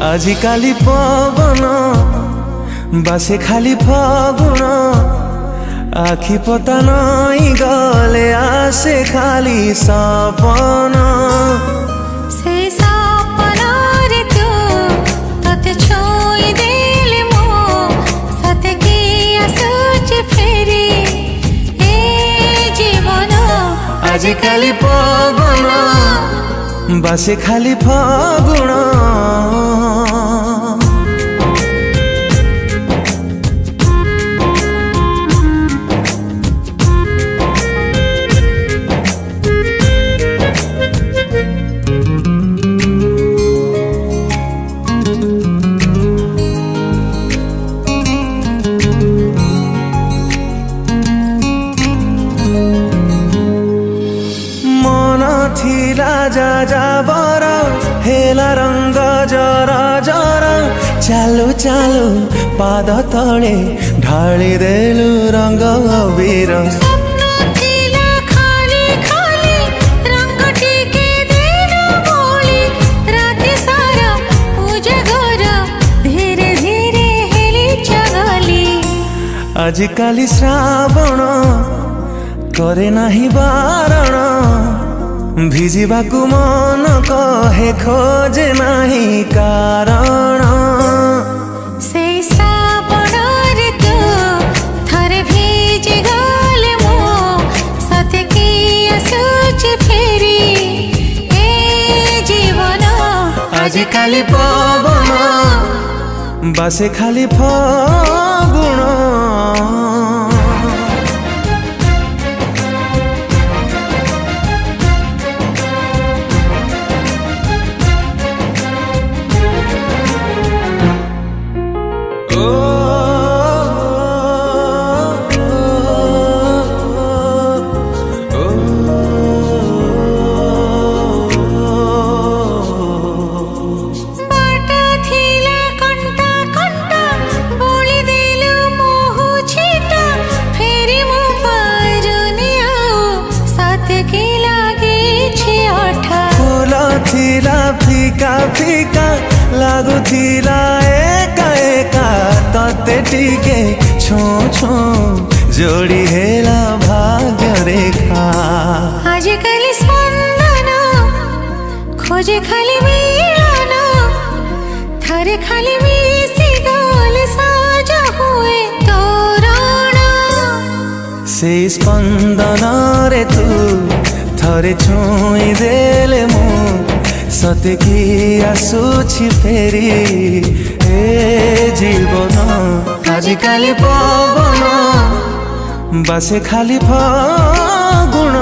आजिकाली पवन बासे खाली फागुन आखि पता नहीं गले आसे खाली सपन से सपन रे तू तते छोई देले मो सते की आसुच फेरी ए जीवन आजिकाली पवन बासे खाली फागुन थिला जा जा बर हेला रंग जरा जरा चालू चालू पाद तले ढाली देलु रंग अबीर आजिकाली श्रावण करे नाही बारण भिजिबाकु मन कहे खोजे नाही कारण से श्रावण रे तू थरे भिजि गले मो सते की आसुच फेरी ए जीवन आजिकाली पवन बासे खाली फागुन फीका फीका लागुथिला एका एका तते टिके छो छो जोड़ी हेला भाग्य रेखा आजिकाली स्पंदन खोजे खाली मिलन थरे खाली मिसी गले साजा हुए तोरण से स्पंदन रे तू थरे छुई देले मु सते की आसुछि फेरी ए जीवन आजिकाली पवन बासे खाली फागुन।